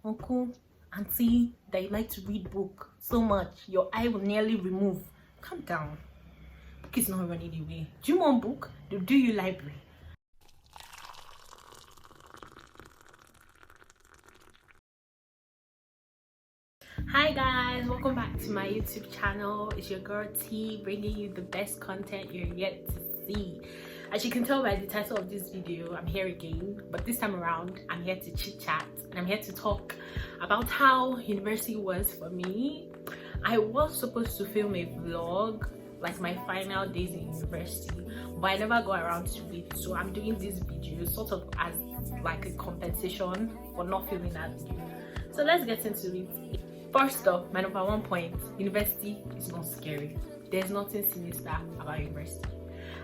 uncle, auntie, that you like to read book so much your eye will nearly remove. Calm down. Book is not running away. Do you want book? They'll do you library. Hi guys, welcome back to my YouTube channel. It's your girl T, bringing you the best content you're yet to see. As you can tell by the title of this video, I'm here again, but this time around I'm here to chit chat and I'm here to talk about how university was for me. I was supposed to film a vlog like my final days in university, but I never got around to it, so I'm doing this video sort of as like a compensation for not filming that video. So let's get into it. First off, my number one point, university is not scary. There's nothing sinister about university.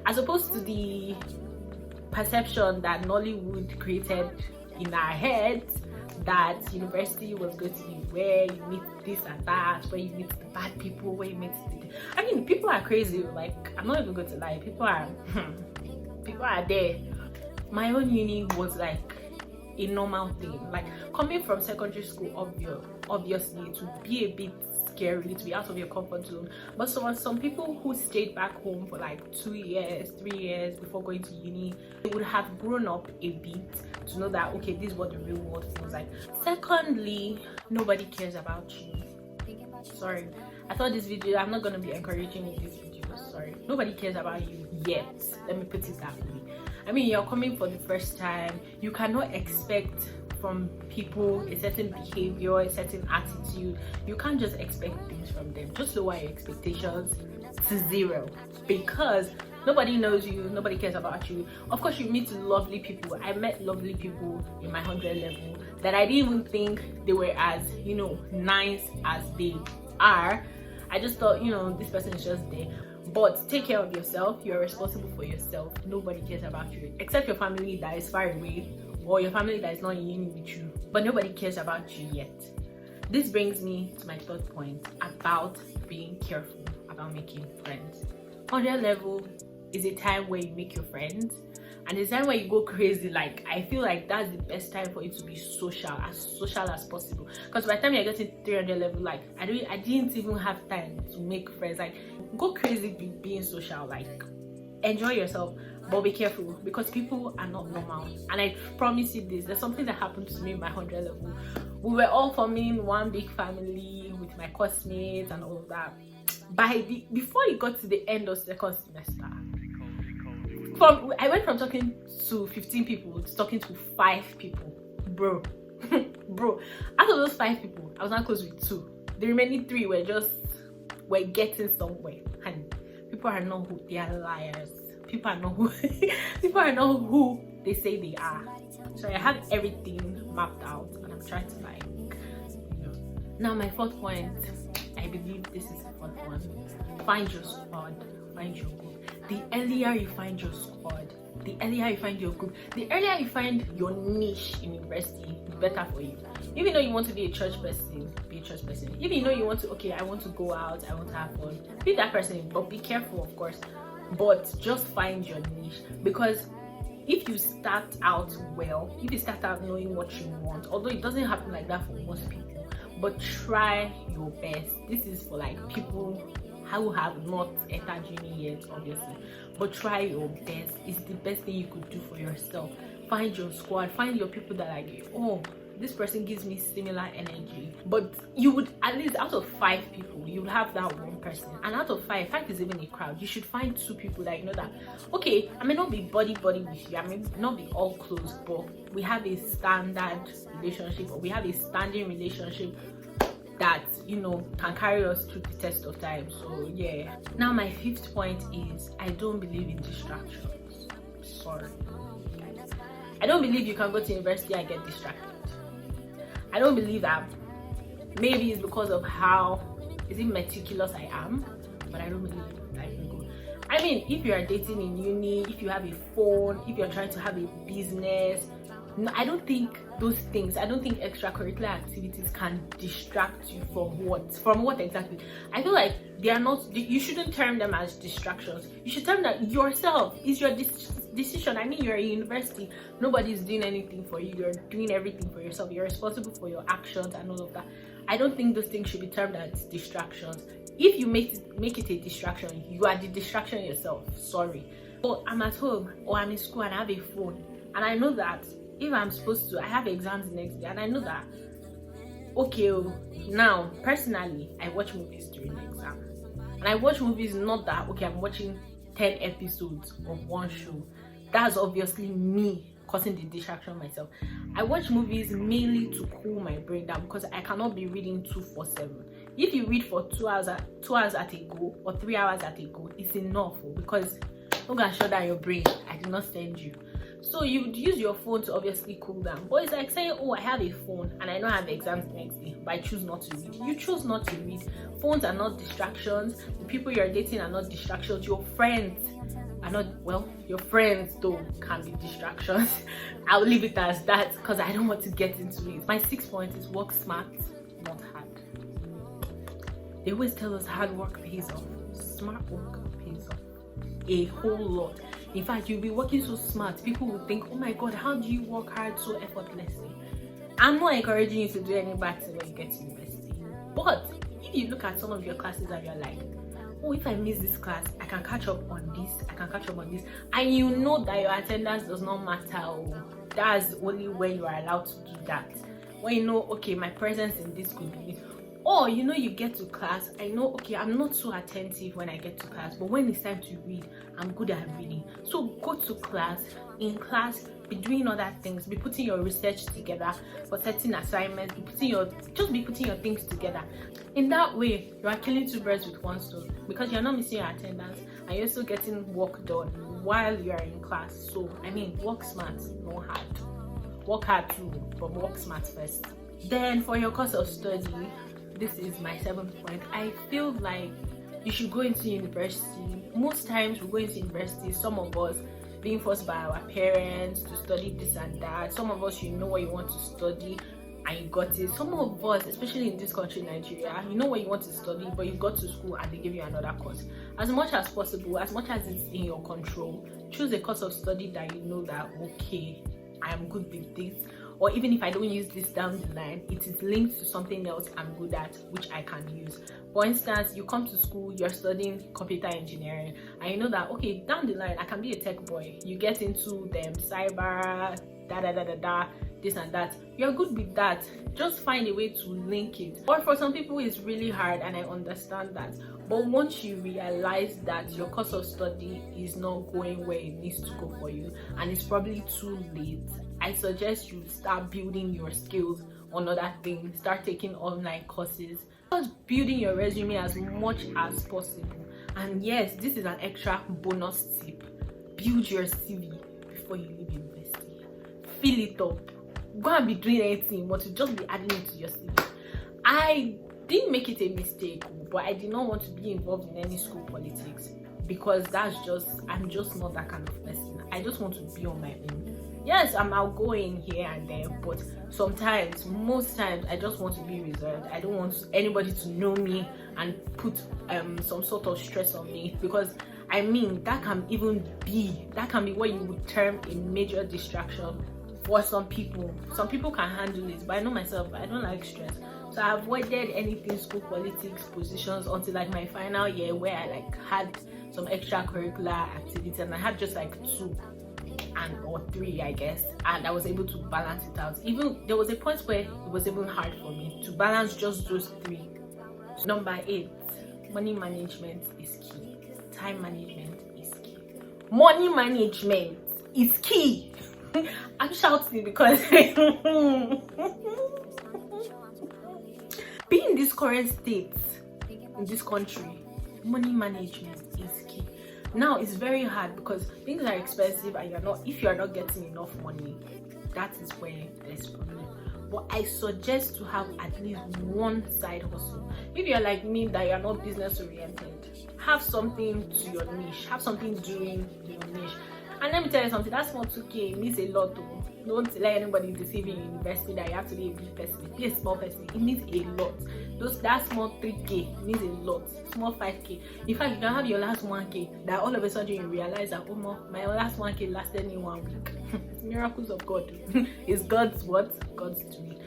As opposed to the perception that Nollywood created in our heads that university was going to be where you meet this and that, where you meet the bad people, where you meet the... I mean, people are crazy. Like, I'm not even going to lie. People are there. My own uni was like a normal thing. Like, coming from secondary school, obviously it would be a bit scary to be out of your comfort zone, but so some people who stayed back home for like 2 years, 3 years before going to uni, they would have grown up a bit to know that okay, this is what the real world feels like. Secondly, nobody cares about you. Sorry, I thought this video, I'm not going to be encouraging in this video. Sorry, nobody cares about you yet. Let me put it that way. I mean, you're coming for the first time. You cannot expect from people a certain behavior, a certain attitude. You can't just expect things from them. Just lower your expectations to 0 because nobody knows you, nobody cares about you. Of course, you meet lovely people. I met lovely people in my 100 level that I didn't even think they were as, you know, nice as they are. I just thought, you know, this person is just there. But take care of yourself. You're responsible for yourself. Nobody cares about you except your family that is far away or your family that is not in uni with you, but nobody cares about you yet. This brings me to my third point about being careful about making friends. 100 level is a time where you make your friends, and it's a time where you go crazy. Like, I feel like that's the best time for you to be social as possible, because by the time you're getting 300 level, like I didn't even have time to make friends. Like, go crazy being social, like enjoy yourself, but be careful because people are not normal. And I promise you this, there's something that happened to me in my 100 level. We were all forming one big family with my classmates and all of that. Before it got to the end of second semester, I went from talking to 15 people to talking to 5 people, bro. Bro, out of those 5 people, I was not close with 2. The remaining 3 were getting somewhere, and people are not who they are. Liars. People are not who people are not who they say they are. So I have everything mapped out and I'm trying to, like, you know. Now my 4th point, I believe this is the 4th one. Find your squad, find your group. The earlier you find your squad, the earlier you find your group, the earlier you find your niche in university, the better for you. If you know you want to be a church person, be a church person. If you know you want to, okay, I want to go out, I want to have fun, be that person, but be careful, of course. But just find your niche, because if you start out well, if you start out knowing what you want, although it doesn't happen like that for most people, but try your best. This is for like people who have not entered uni yet, obviously, but try your best. It's the best thing you could do for yourself. Find your squad, find your people that, like, oh, this person gives me similar energy. But you would, at least out of 5 people, you would have that one person, and out of 5 is even a crowd. You should find 2 people that you know that, okay, I may not be buddy with you, I may not be all close, but we have a standard relationship, or we have a standing relationship that, you know, can carry us through the test of time. So yeah. Now my 5th point is, I don't believe in distractions. Sorry guys, I don't believe you can go to university and get distracted. I don't believe that. Maybe it's because of how meticulous I am, but I don't believe that I can go. I mean, if you are dating in uni, if you have a phone, if you're trying to have a business, no, I don't think those things, I don't think extracurricular activities can distract you from what exactly. I feel like they are not, you shouldn't term them as distractions. You should term that yourself is your decision. I mean, you're in university, nobody's doing anything for you, you're doing everything for yourself, you're responsible for your actions and all of that. I don't think those things should be termed as distractions. If you make it a distraction, you are the distraction yourself. Sorry. Or I'm at home or I'm in school and I have a phone, and I know that if I'm supposed to, I have exams the next day, and I know that, okay, now personally I watch movies during the exam, and I watch movies not that, okay, I'm watching 10 episodes of one show. That's obviously me causing the distraction myself. I watch movies mainly to cool my brain down, because I cannot be reading 247. If you read for 2 hours at a go, or 3 hours at a go, it's enough, because don't gonna shut down your brain. I did not send you. So you would use your phone to obviously cool down. But it's like saying, oh, I have a phone and I know I have exams the next day, but I choose not to read. You choose not to read. Phones are not distractions. The people you're dating are not distractions. Your friends are not, well, your friends though can be distractions. I'll leave it as that, because I don't want to get into it. My 6th point is work smart, not hard. They always tell us hard work pays off. Smart work pays off a whole lot. In fact, you'll be working so smart, people will think, oh my god, how do you work hard so effortlessly? I'm not encouraging you to do any bad thing when you get to university, but if you look at some of your classes and you're like, oh, if I miss this class, I can catch up on this, I can catch up on this, and you know that your attendance does not matter, that's only when you are allowed to do that. When you know, okay, my presence in this could be this. Or you know, you get to class, I know, okay, I'm not so attentive when I get to class, but when it's time to read, I'm good at reading. So go to class. In class, be doing other things, be putting your research together for certain assignments, be putting your things together. In that way, you are killing 2 birds with 1 stone, because you're not missing your attendance and you're still getting work done while you are in class. So I mean, work smart, not hard. Work hard too, but work smart first. Then for your course of study, this is my 7th point. I feel like you should go into university. Most times we go into university, some of us being forced by our parents to study this and that. Some of us, you know what you want to study and you got it. Some of us, especially in this country, Nigeria, you know what you want to study, but you got to school and they give you another course. As much as possible, as much as it's in your control, choose a course of study that you know that, okay, I am good with this. Or even if I don't use this down the line, it is linked to something else I'm good at, which I can use. For instance, you come to school, you're studying computer engineering, and you know that, okay, down the line, I can be a tech boy. You get into them cyber, this and that. You're good with that. Just find a way to link it. Or for some people, it's really hard, and I understand that. But once you realize that your course of study is not going where it needs to go for you, and it's probably too late, I suggest you start building your skills on other things. Start taking online courses. Just building your resume as much as possible. And yes, this is an extra bonus tip. Build your CV before you leave university. Fill it up. Go and be doing anything, but to just be adding it to your CV. I didn't make it a mistake, but I did not want to be involved in any school politics, because I'm just not that kind of person. I just want to be on my own. Yes, I'm outgoing here and there, but sometimes, most times, I just want to be reserved. I don't want anybody to know me and put some sort of stress on me, because I mean, that can be what you would term a major distraction for some people. Some people can handle it, but I know myself, I don't like stress. So I avoided anything school politics positions until like my final year, where I like had some extracurricular activities, and I had just like 2 or 3, I guess, and I was able to balance it out. Even there was a point where it was even hard for me to balance just those 3. Number 8, money management is key. Time management is key. Money management is key. I'm shouting because being in this current state in this country, money management is key. Now it's very hard because things are expensive, and if you're not getting enough money, that is where there's problem. But I suggest to have at least one side hustle. If you're like me, that you're not business oriented, have something to your niche, have something doing your niche. And let me tell you something, that small 2K means a lot though. Don't let anybody deceive you in university that you have to be a big person, be a small person. It means a lot. That small 3k means a lot. Small 5k. In fact, you can have your last 1k that all of a sudden you realize that, oh my last 1k lasted me 1 week. It's miracles of God. It's God's what? God's doing.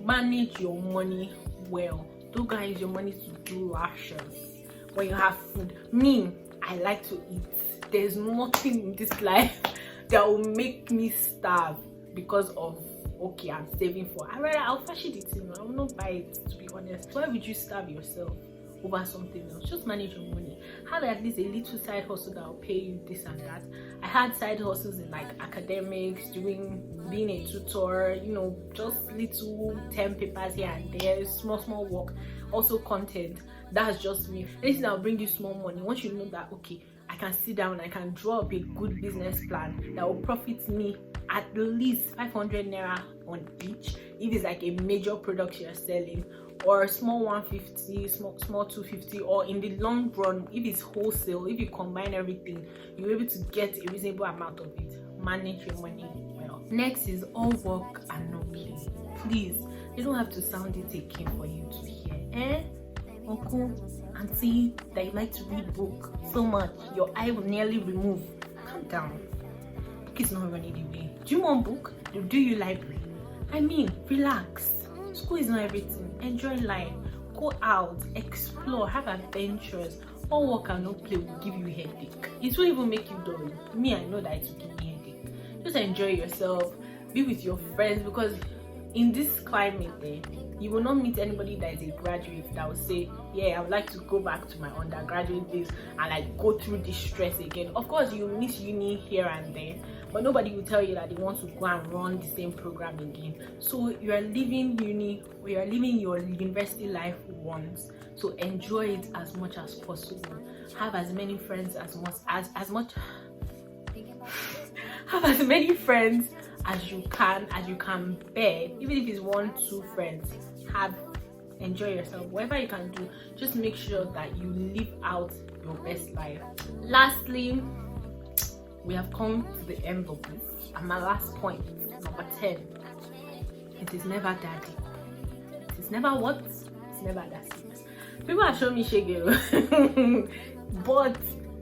Manage your money well. Don't go and use your money to do lashes when you have food. Me, I like to eat. There's nothing in this life that will make me starve because of, okay, I'm saving for. I'll fashion it, I will not buy it, to be honest. Why would you starve yourself over something else? Just manage your money. Have at least a little side hustle that will pay you this and that. I had side hustles in like academics, being a tutor, just little 10 papers here and there, small work. Also content. That's just me. Anything that will bring you small money. Once you know that, okay, I can sit down, I can draw up a good business plan that will profit me at least 500 naira on each, if it's like a major product you're selling, or small 150, small 250, or in the long run, if it's wholesale, if you combine everything, you're able to get a reasonable amount of it. Manage your money well. Next is all work and no play. Please, you don't have to sound it again for you to hear. Uncle, auntie, that you like to read book so much, your eye will nearly remove. Calm down. Book is not running away. Do you want book? Do you library? I mean, relax. School is not everything. Enjoy life. Go out, explore, have adventures. All work and no play will give you headache. It will even make you dull. Me, I know that it will give me headache. Just enjoy yourself. Be with your friends, because in this climate you will not meet anybody that is a graduate that will say, yeah, I would like to go back to my undergraduate days and like go through this stress again. Of course, you miss uni here and there, but nobody will tell you that they want to go and run the same program again. So you are leaving uni, or you are living your university life once. So enjoy it as much as possible. Have as many friends as have as many friends as you can bear. Even if it's 1-2 friends, enjoy yourself. Whatever you can do, just make sure that you live out your best life. Lastly, we have come to the end of this, and my last point, number 10. It is never that deep. It is never what? It's never that serious. People have shown me shege, but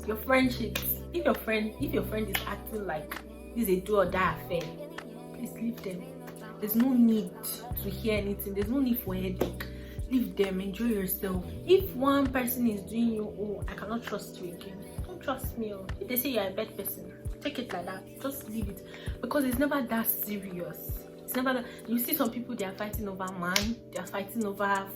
your friendships, if your friend is acting like this is a do or die affair, please leave them. There's no need to hear anything. There's no need for headache. Leave them. Enjoy yourself. If one person is doing you, oh, I cannot trust you again, don't trust me. If they say you're a bad person, take it like that. Just leave it, because it's never that serious. It's never that. You see some people, they are fighting over man, they are fighting over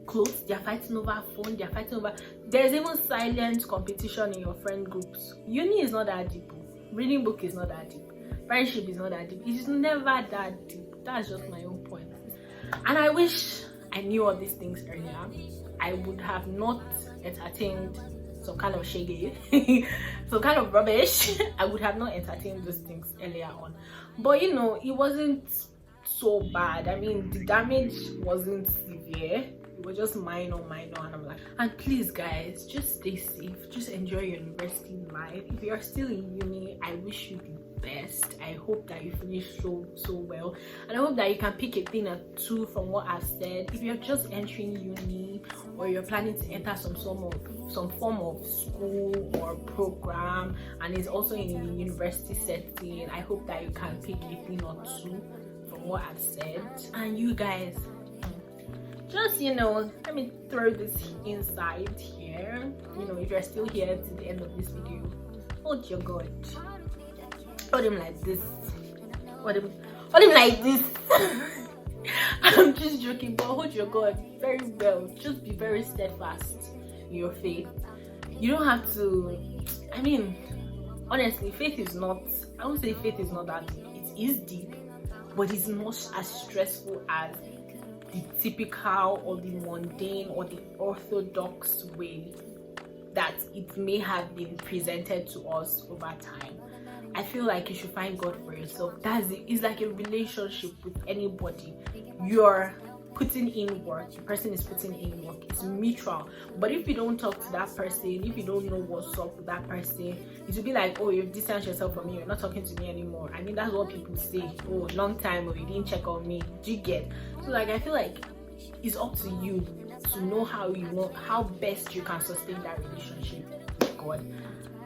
clothes, they are fighting over phone, they are fighting over. There's even silent competition in your friend groups. Uni is not that deep. Reading book is not that deep. Friendship is not that deep. It's never that deep. That's just my own point. And I wish I knew all these things earlier. I would have not entertained some kind of shege, some kind of rubbish. I would have not entertained those things earlier on. But it wasn't so bad. I mean, the damage wasn't severe. It was just minor, and I'm like, and please guys, just stay safe. Just enjoy your university life. If you're still in uni, I wish you the best. I hope that you finish so well, and I hope that you can pick a thing or two from what I've said. If you're just entering uni, or you're planning to enter some form of school or program, and it's also in a university setting, I hope that you can pick a thing or two from what I've said. And you guys, just let me throw this inside here. If you're still here to the end of this video, hold your God. Hold him like this. Hold him like this. I'm just joking, but hold your God very well. Just be very steadfast in your faith. You don't have to. I mean, honestly, faith is not. I won't say faith is not that deep. It is deep, but it's not as stressful as the typical or the mundane or the orthodox way that it may have been presented to us over time. I feel like you should find God for yourself. That's it. It's like a relationship with anybody. You're putting in work, the person is putting in work. It's mutual. But if you don't talk to that person, if you don't know what's up with that person, it will be like, oh, you've distanced yourself from me, you're not talking to me anymore. I mean, that's what people say. Oh, long time, or you didn't check on me. Do you get? So like, I feel like it's up to you to know how best you can sustain that relationship with God.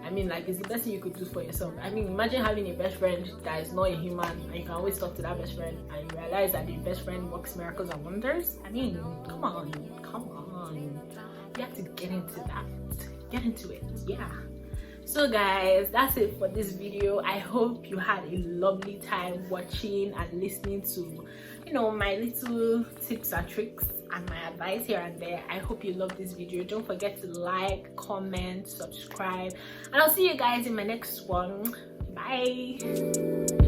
I mean, like, it's the best thing you could do for yourself. I mean, imagine having a best friend that is not a human, and you can always talk to that best friend, and you realize that the best friend works miracles and wonders. I mean, come on. You have to get into that. Get into it. Yeah. So guys, that's it for this video. I hope you had a lovely time watching and listening to, you know, my little tips and tricks and my advice here and there. I hope you love this video. Don't forget to like, comment, subscribe, and I'll see you guys in my next one. Bye.